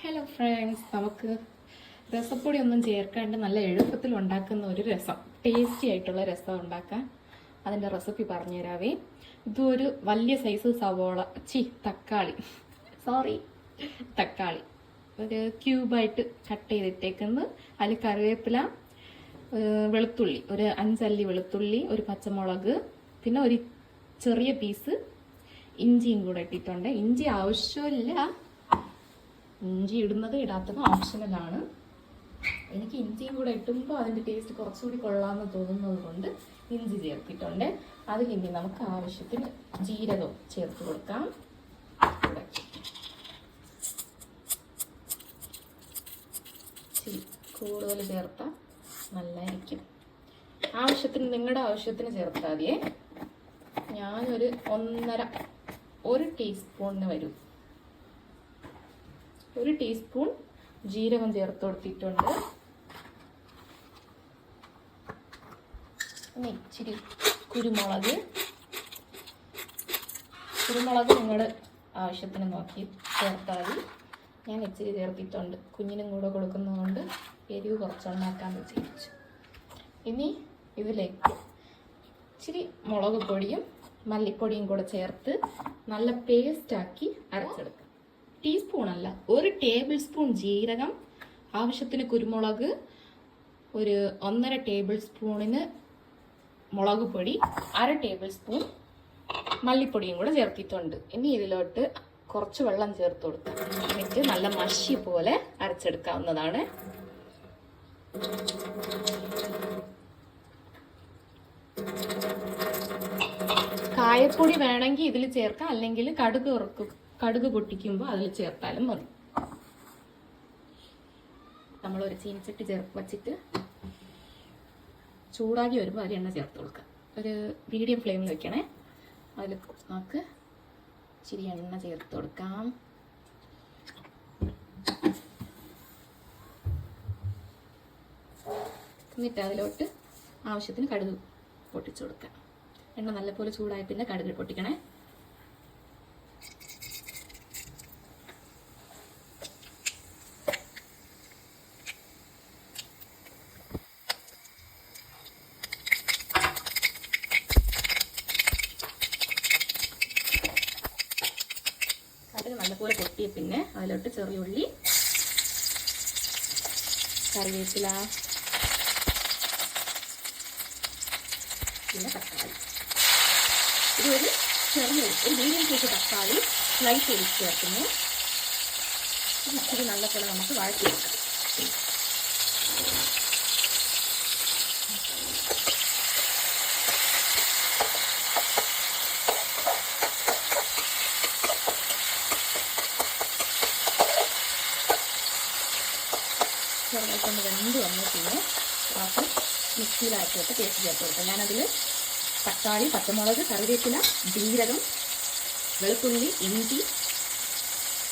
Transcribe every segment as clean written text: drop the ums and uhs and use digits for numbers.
Hello friends, നമുക്ക് രസപ്പൊടി ഒന്നും ചേർക്കാണ്ട് നല്ല എളുപ്പത്തിൽ ഉണ്ടാക്കുന്ന ഒരു രസം, ടേസ്റ്റി ആയിട്ടുള്ള രസം ഉണ്ടാക്കാൻ അതിൻ്റെ റെസിപ്പി പറഞ്ഞുതരാവേ. ഇതൊരു വലിയ സൈസ് സവോള തക്കാളി ഒരു ക്യൂബായിട്ട് കട്ട് ചെയ്തിട്ടേക്കുന്നത്. അതിൽ കറിവേപ്പില, വെളുത്തുള്ളി ഒരു 5 അല്ലി വെളുത്തുള്ളി, ഒരു പച്ചമുളക്, പിന്നെ ഒരു ചെറിയ പീസ് ഇഞ്ചിയും കൂടെ ഇട്ടിട്ടുണ്ട്. ഇഞ്ചി ആവശ്യമില്ല, ഇഞ്ചി ഇടുന്നത് ഇടാത്തതും ഓപ്ഷണലാണ്. എനിക്ക് ഇഞ്ചിയും കൂടെ ഇട്ടുമ്പോൾ അതിൻ്റെ ടേസ്റ്റ് കുറച്ചുകൂടി കൊള്ളാമെന്ന് തോന്നുന്നത് കൊണ്ട് ഇഞ്ചി ചേർത്തിട്ടുണ്ട്. അതിൽ ഇനി നമുക്ക് ആവശ്യത്തിന് ജീരകം ചേർത്ത് കൊടുക്കാം. കൂടുതൽ ചേർത്താൽ നല്ലതായിരിക്കും. നിങ്ങളുടെ ആവശ്യത്തിന് ചേർത്താൽ മതിയേ. ഞാനൊരു 1 ടീസ്പൂണിന് വരും. 1 ടീസ്പൂൺ ജീരകം ചേർത്ത് കൊടുത്തിട്ടുണ്ട്. പിന്നെ ഇച്ചിരി കുരുമുളക് നിങ്ങളുടെ ആവശ്യത്തിന് നോക്കി ചേർത്താൽ മതി. ഞാൻ ഇച്ചിരി ചേർത്തിട്ടുണ്ട്, കുഞ്ഞിനും കൂടെ കൊടുക്കുന്നതുകൊണ്ട് എരിവ് കുറച്ചുണ്ടാക്കാമെന്ന് വിചാരിച്ചു. ഇനി ഇതിലേക്ക് ഇച്ചിരി മുളക് പൊടിയും മല്ലിപ്പൊടിയും കൂടെ ചേർത്ത് നല്ല പേസ്റ്റാക്കി അരച്ചെടുക്കാം. ടീസ്പൂണല്ല, 1 ടേബിൾ സ്പൂൺ ജീരകം, ആവശ്യത്തിന് കുരുമുളക്, ഒരു 1.5 ടേബിൾ സ്പൂണിന് മുളക് പൊടി, 1/2 ടേബിൾ സ്പൂൺ മല്ലിപ്പൊടിയും കൂടെ ചേർത്തിട്ടുണ്ട്. ഇനി ഇതിലോട്ട് കുറച്ച് വെള്ളം ചേർത്ത് കൊടുക്കാം. എന്നിട്ട് നല്ല മഷി പോലെ അരച്ചെടുക്കാവുന്നതാണ്. കായപ്പൊടി വേണമെങ്കിൽ ഇതിൽ ചേർക്കാം, അല്ലെങ്കിൽ കടുക് പൊട്ടിക്കുമ്പോൾ അതിൽ ചേർത്താലും മതി. നമ്മളൊരു ചീനിച്ചട്ടി വച്ചിട്ട് ചൂടാക്കി വരുമ്പോൾ അതിൽ എണ്ണ ചേർത്ത് കൊടുക്കാം. ഒരു മീഡിയം ഫ്ലെയിമിൽ വെക്കണേ. അതിൽ നമുക്ക് ഇച്ചിരി എണ്ണ ചേർത്ത് കൊടുക്കാം. എന്നിട്ട് അതിലോട്ട് ആവശ്യത്തിന് കടുക് പൊട്ടിച്ചു കൊടുക്കാം. എണ്ണ നല്ലപോലെ ചൂടായി പിന്നെ കടുക് പൊട്ടിക്കണേ. കടുക് നല്ലപോലെ പൊട്ടിയ പിന്നെ അതിലോട്ട് ചെറിയ ഉള്ളി, കറിവേപ്പില, പിന്നെ തക്കാളി. ഇതൊരു മീഡിയം സൈസ് തക്കാളി സ്ലൈസ് ചെയ്ത് ചേർക്കുന്നു. ഇച്ചിരി നല്ലപോലെ നമുക്ക് വഴറ്റിയെടുക്കാം. ചെറുതായിട്ടൊന്ന് വെന്ത് വന്നു പിന്നെ നമുക്ക് മിക്സിയിലാക്കിയിട്ട് പേസ്റ്റ് ചേർത്ത് കൊടുക്കാം. ഞാനതിൽ തക്കാളി, പച്ചമുളക്, കറിവേപ്പില, ജീരകം, വെളുത്തുള്ളി, ഇഞ്ചി,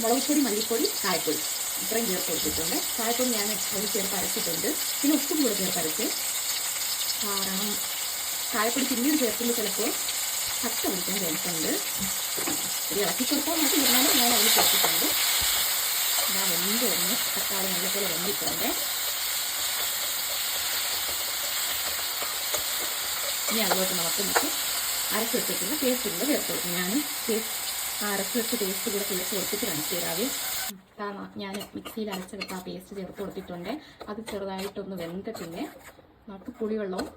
മുളക് പൊടി, മല്ലിപ്പൊടി, കായപ്പൊടി ഇത്രയും ചേർത്ത് കൊടുത്തിട്ടുണ്ട്. കായപ്പൊടി ഞാൻ അതിൽ ചേർത്ത് അരച്ചിട്ടുണ്ട്. പിന്നെ ഉപ്പും കൂടെ ചേർത്ത് അരച്ച്, കാരണം കായപ്പൊടി പിന്നീട് ചേർക്കുമ്പോൾ ചിലപ്പോൾ കട്ട പിടിക്കാൻ ചേർത്തുണ്ട്. ഒരു ഇളക്കി കൊടുത്താൽ മതി, ഇരുന്നാലും ഞാൻ അതിൽ ചേർത്തിട്ടുണ്ട്. ഞാൻ വെന്ത് വന്ന് തക്കാളി നല്ലപോലെ വെന്തിട്ടുണ്ട്. ഇനി അതിലോട്ട് നമുക്ക് അരച്ച് വെച്ചിട്ടുള്ള പേസ്റ്റ് കൂടെ ചേർത്ത് കൊടുക്കും. ഞാൻ അരച്ച് വെച്ച പേസ്റ്റ് കൂടെ ചേർത്ത് കൊടുത്തിട്ട് കാണിച്ചു തരാവേ. ഞാൻ മിക്സിയിൽ അരച്ചെടുത്ത് ആ പേസ്റ്റ് ചേർത്ത് കൊടുത്തിട്ടുണ്ട്. അത് ചെറുതായിട്ടൊന്ന് വെന്ത പിന്നെ നമുക്ക് പുളിവെള്ളവും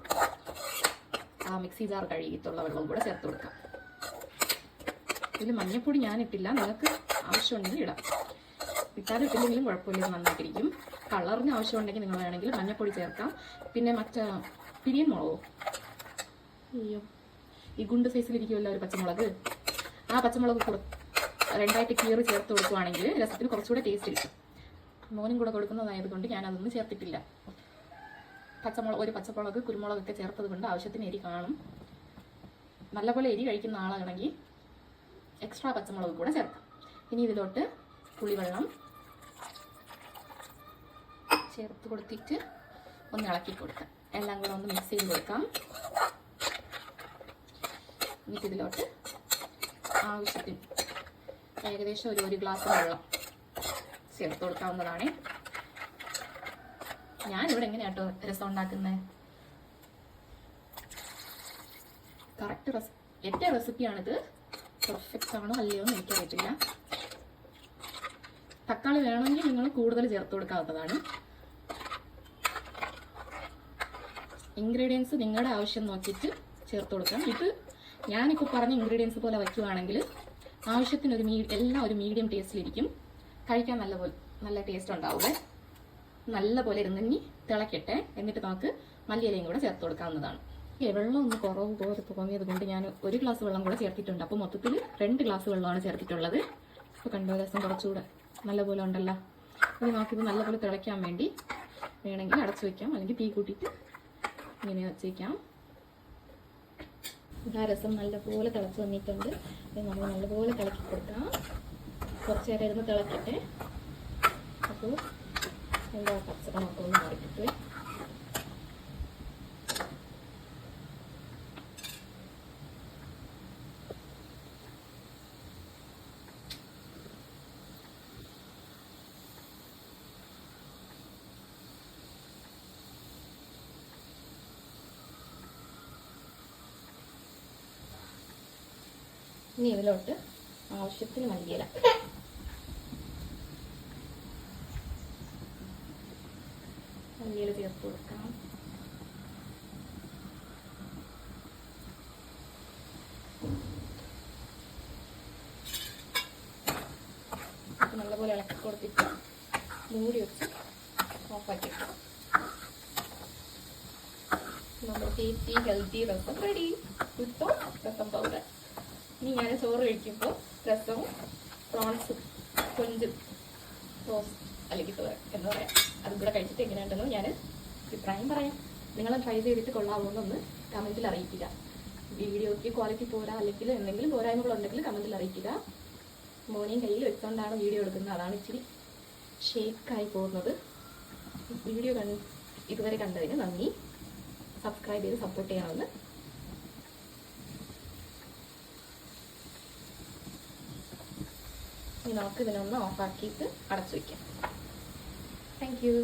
ആ മിക്സി ജാർ കഴുകിയിട്ടുള്ള വെള്ളവും കൂടെ ചേർത്ത് കൊടുക്കാം. ഇതിൽ മഞ്ഞൾപ്പൊടി ഞാനിട്ടില്ല, നിങ്ങൾക്ക് ആവശ്യമുണ്ടെങ്കിൽ ഇടാം. ഇട്ടാലും ഇട്ടില്ലെങ്കിലും കുഴപ്പമില്ല, ഇത് നന്നായിട്ടിരിക്കും. കളറിന് ആവശ്യമുണ്ടെങ്കിൽ നിങ്ങൾ വേണമെങ്കിൽ മഞ്ഞൾപ്പൊടി ചേർക്കാം. പിന്നെ പിരിയൻ മുളകോ, ഈ ഗുണ്ട് സൈസിലിരിക്കുമല്ലോ ഒരു പച്ചമുളക്, ആ പച്ചമുളക് 2ആയിട്ട് കീറി ചേർത്ത് കൊടുക്കുവാണെങ്കിൽ രസത്തിന് കുറച്ചുകൂടെ ടേസ്റ്റ് കിട്ടും. മോനും കൂടെ കൊടുക്കുന്നതായതുകൊണ്ട് ഞാൻ അതൊന്നും ചേർത്തിട്ടില്ല. ഒരു പച്ചമുളക്, കുരുമുളകൊക്കെ ചേർത്തത് കൊണ്ട് ആവശ്യത്തിന് എരി കാണും. നല്ലപോലെ എരി കഴിക്കുന്ന ആളാണെങ്കിൽ എക്സ്ട്രാ പച്ചമുളക് കൂടെ ചേർക്കാം. ഇനി ഇതിലോട്ട് പുളിവെള്ളം ചേർത്ത് കൊടുത്തിട്ട് ഒന്ന് ഇളക്കി കൊടുക്കാം. എല്ലാം കൂടെ ഒന്ന് മിക്സ് ചെയ്ത് കൊടുക്കാം. എന്നിട്ട് ഇതിലോട്ട് ആവശ്യത്തിന് ഏകദേശം ഒരു ഗ്ലാസ് വെള്ളം ചേർത്ത് കൊടുക്കാവുന്നതാണ്. ഞാനിവിടെ എങ്ങനെയാട്ടോ രസം ഉണ്ടാക്കുന്നത്, കറക്റ്റ് എൻ്റെ റെസിപ്പിയാണിത്. പെർഫെക്റ്റ് ആണോ അല്ലയോ എന്ന് എനിക്കറിയത്തില്ല. തക്കാളി വേണമെങ്കിൽ നിങ്ങൾ കൂടുതൽ ചേർത്ത് കൊടുക്കാവുന്നതാണ്. ഇൻഗ്രീഡിയൻസ് നിങ്ങളുടെ ആവശ്യം നോക്കിയിട്ട് ചേർത്ത് കൊടുക്കാം. ഇത് ഞാനിപ്പോൾ പറഞ്ഞ ഇൻഗ്രീഡിയൻസ് പോലെ വയ്ക്കുവാണെങ്കിൽ ആവശ്യത്തിന് എല്ലാം ഒരു മീഡിയം ടേസ്റ്റിലിരിക്കും. കഴിക്കാൻ നല്ല ടേസ്റ്റ് ഉണ്ടാവുക. നല്ലപോലെ ഇരുന്ന് തിളക്കട്ടെ. എന്നിട്ട് നമുക്ക് മല്ലിയിലയും കൂടെ ചേർത്ത് കൊടുക്കാവുന്നതാണ്. വെള്ളം ഒന്ന് കുറവ് പോലെ തോന്നിയത് കൊണ്ട് ഞാൻ 1 ഗ്ലാസ് വെള്ളം കൂടെ ചേർത്തിട്ടുണ്ട്. അപ്പോൾ മൊത്തത്തിൽ 2 ഗ്ലാസ് വെള്ളമാണ് ചേർത്തിട്ടുള്ളത്. ഇപ്പോൾ കണ്ടോ, രസം കുറച്ചുകൂടെ നല്ലപോലെ ഉണ്ടല്ലോ. ഇനി നമുക്കിത് നല്ലപോലെ തിളയ്ക്കാൻ വേണ്ടി വേണമെങ്കിൽ അടച്ചു വയ്ക്കാം, അല്ലെങ്കിൽ തീ കൂട്ടിയിട്ട് ഇങ്ങനെ വെച്ച് വയ്ക്കാം. ആ രസം നല്ലപോലെ തിളച്ച് വന്നിട്ടുണ്ട്. നമ്മൾ നല്ലപോലെ തിളക്കി കൊടുക്കാം. കുറച്ച് നേരം ഇരുന്ന് തിളക്കട്ടെ. അപ്പോൾ എന്താ പച്ചക്കണമൊക്കെ ഒന്ന് മാറിക്കിട്ട് ഇനി ഇതിലോട്ട് ആവശ്യത്തിന് മല്ലിയില, ചേർത്ത് കൊടുക്കാം. നല്ലപോലെ ഇളക്കി കൊടുത്തിട്ട് മൂടി വെച്ച് ഓഫാക്കി. നമ്മുടെ ടേസ്റ്റി ഹെൽത്തി രസം റെഡി. ഇപ്പോൾ രസം പൗഡർ. ഇനി ഞാൻ ചോറ് കഴിക്കുമ്പോൾ രസവും പ്രോൺസും കൊഞ്ചും റോസ്റ്റ് അല്ലെങ്കിൽ എന്താ പറയുക അതും കൂടെ കഴിച്ചിട്ട് എങ്ങനെയുണ്ടെന്ന് ഞാൻ അഭിപ്രായം പറയാം. നിങ്ങൾ ട്രൈ ചെയ്തിട്ട് കൊള്ളാവുന്നൊന്ന് കമൻറ്റിൽ അറിയിക്കുക. വീഡിയോയ്ക്ക് ക്വാളിറ്റി പോരാ അല്ലെങ്കിൽ എന്തെങ്കിലും പോരായ്മകളുണ്ടെങ്കിൽ കമൻറ്റിൽ അറിയിക്കുക. മോർണിംഗ് കയ്യിൽ വെച്ചുകൊണ്ടാണ് വീഡിയോ എടുക്കുന്നത്, അതാണ് ഇച്ചിരി ഷേക്കായി പോകുന്നത്. വീഡിയോ ഇതുവരെ കണ്ടതിന് നന്ദി. സബ്സ്ക്രൈബ് ചെയ്ത് സപ്പോർട്ട് ചെയ്യണമെന്ന്. ഇനി നമുക്ക് ഇതിനൊന്ന് ഓഫാക്കിയിട്ട് അടച്ചു വയ്ക്കാം. Thank you.